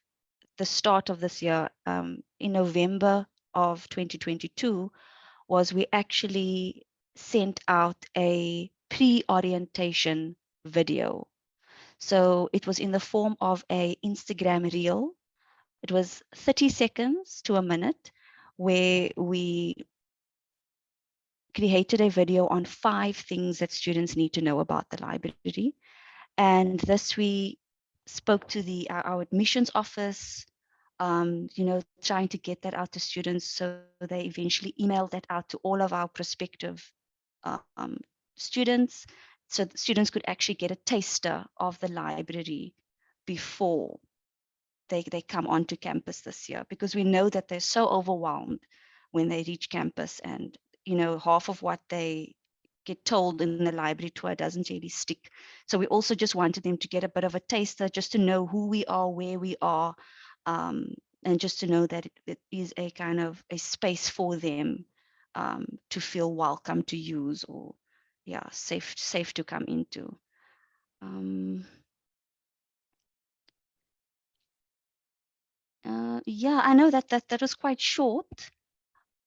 the start of this year, in November of 2022, was we actually sent out a pre-orientation video. So it was in the form of a Instagram reel. It was 30 seconds to a minute, where we created a video on 5 things that students need to know about the library. And this we spoke to our admissions office, you know, trying to get that out to students. So they eventually emailed that out to all of our prospective students, so the students could actually get a taster of the library before they come onto campus this year, because we know that they're so overwhelmed when they reach campus, and you know, half of what they get told in the library tour doesn't really stick. So we also just wanted them to get a bit of a taster, just to know who we are, where we are, and just to know that it is a kind of a space for them to feel welcome to use, or yeah, safe to come into. Yeah, I know that was quite short,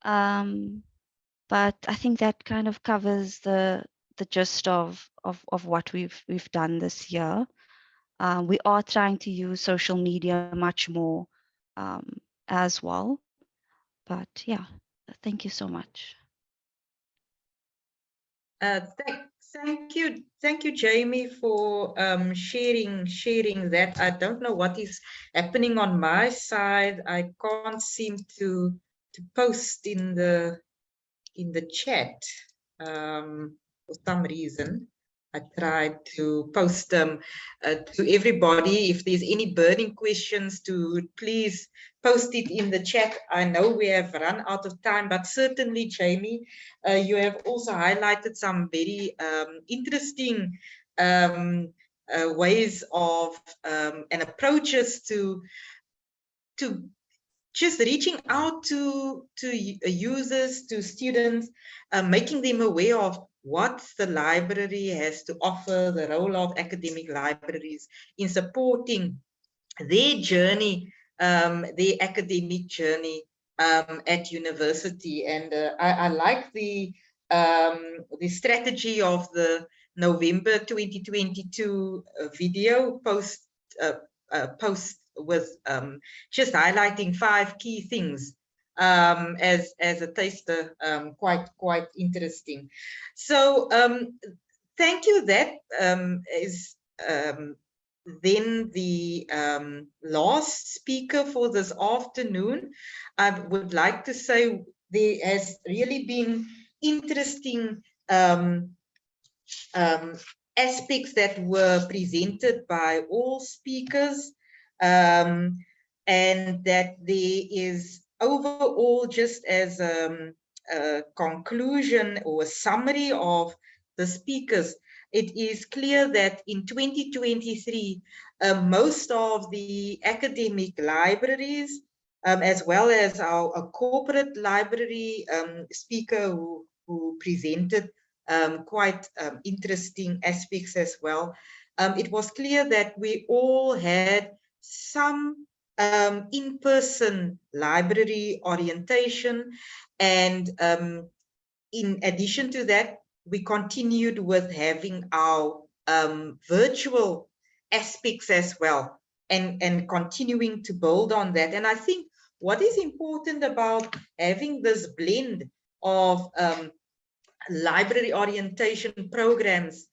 but I think that kind of covers the gist of what we've done this year. We are trying to use social media much more as well, but yeah, thank you so much. Thank you, Jamie, for sharing that. I don't know what is happening on my side. I can't seem to post in the chat for some reason. I tried to post them to everybody. If there's any burning questions, to please post it in the chat. I know we have run out of time, but certainly, Jamie, you have also highlighted some very interesting ways of and approaches to just reaching out to users, to students, making them aware of what the library has to offer, the role of academic libraries in supporting their journey, their academic journey at university. And I like the strategy of the November 2022 video post with just highlighting 5 key things as a taster. Quite interesting. So thank you. That is then the last speaker for this afternoon. I would like to say there has really been interesting aspects that were presented by all speakers, and that there is overall, just as a conclusion or a summary of the speakers, it is clear that in 2023, most of the academic libraries, as well as our corporate library speaker who presented quite interesting aspects as well. It was clear that we all had some in-person library orientation, and in addition to that, we continued with having our virtual aspects as well, and continuing to build on that. And I think what is important about having this blend of library orientation programs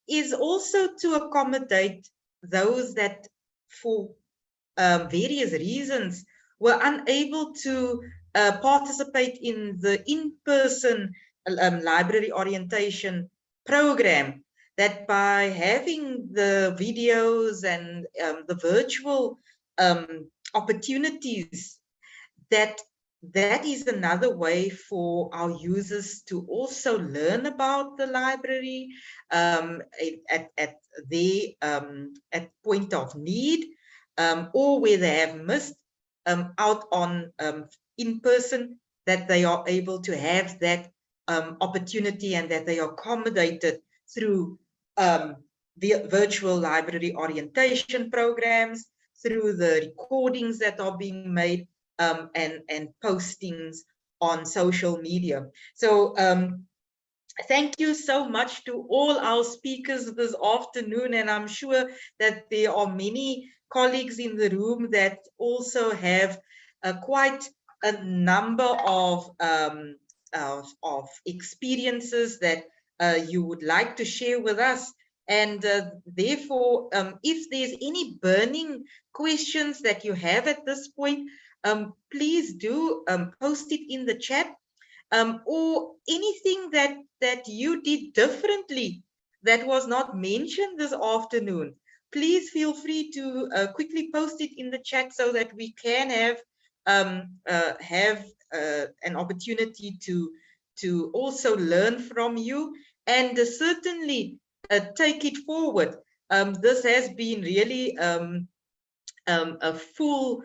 is also to accommodate those that for various reasons were unable to participate in the in-person library orientation program, that by having the videos and the virtual opportunities, that is another way for our users to also learn about the library at their at point of need, or where they have missed out on in person, that they are able to have that opportunity, and that they are accommodated through the virtual library orientation programs, through the recordings that are being made, and postings on social media. So thank you so much to all our speakers this afternoon, and I'm sure that there are many colleagues in the room that also have quite a number of experiences that you would like to share with us. And therefore, if there's any burning questions that you have at this point, please do post it in the chat, or anything that you did differently that was not mentioned this afternoon. Please feel free to quickly post it in the chat so that we can have an opportunity to also learn from you, and certainly take it forward. This has been really a full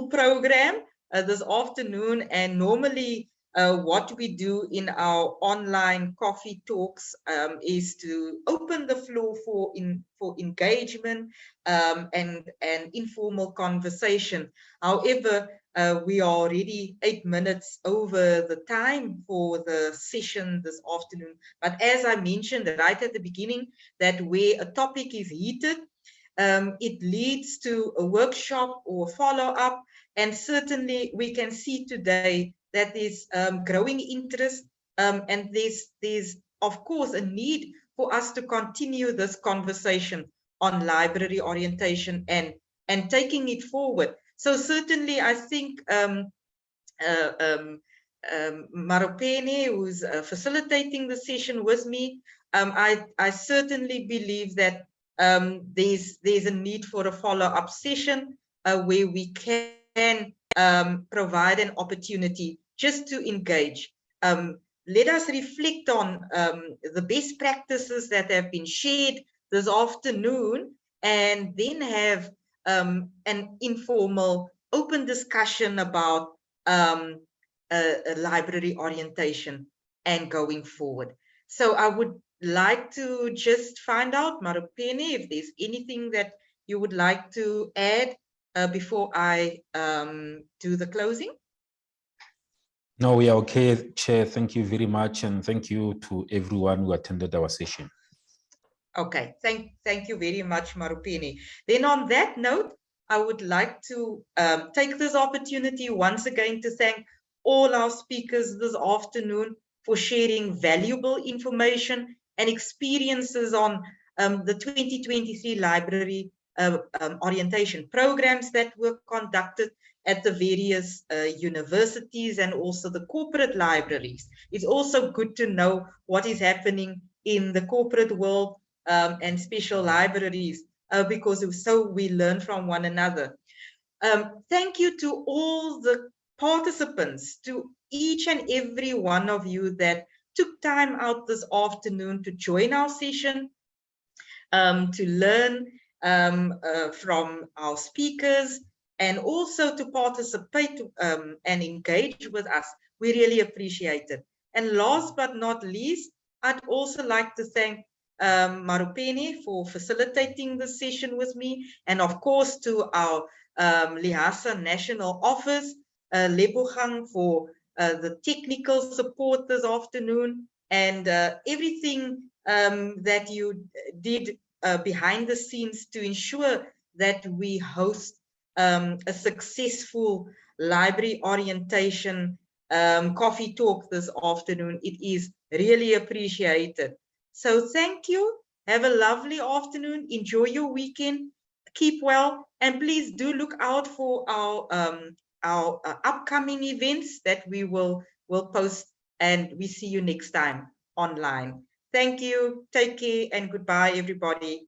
program this afternoon, and normally what we do in our online coffee talks is to open the floor for engagement and informal conversation. However, we are already 8 minutes over the time for the session this afternoon. But as I mentioned right at the beginning, that where a topic is heated, it leads to a workshop or follow-up, and certainly we can see today that there's growing interest, and there's of course a need for us to continue this conversation on library orientation and taking it forward. So certainly I think Maropene, who's facilitating the session with me, I certainly believe that there's a need for a follow-up session where we can provide an opportunity just to engage. Let us reflect on the best practices that have been shared this afternoon, and then have an informal open discussion about a library orientation and going forward. So I would like to just find out, Maropene, if there's anything that you would like to add before I do the closing. No, we are okay, Chair. Thank you very much, and thank you to everyone who attended our session. Okay, thank you very much, Maropene. Then on that note, I would like to take this opportunity once again to thank all our speakers this afternoon for sharing valuable information and experiences on the 2023 library orientation programs that were conducted at the various universities and also the corporate libraries. It's also good to know what is happening in the corporate world and special libraries, because so we learn from one another. Thank you to all the participants, to each and every one of you that took time out this afternoon to join our session, to learn from our speakers, and also to participate and engage with us. We really appreciate it. And last but not least, I'd also like to thank Maropene for facilitating the session with me, and of course to our Lihasa National Office, Lebogang, for the technical support this afternoon, and everything that you did behind the scenes to ensure that we host a successful library orientation coffee talk this afternoon. It is really appreciated. So thank you. Have a lovely afternoon. Enjoy your weekend. Keep well, and please do look out for our upcoming events that we will post, and we see you next time online. Thank you. Take care and goodbye, everybody.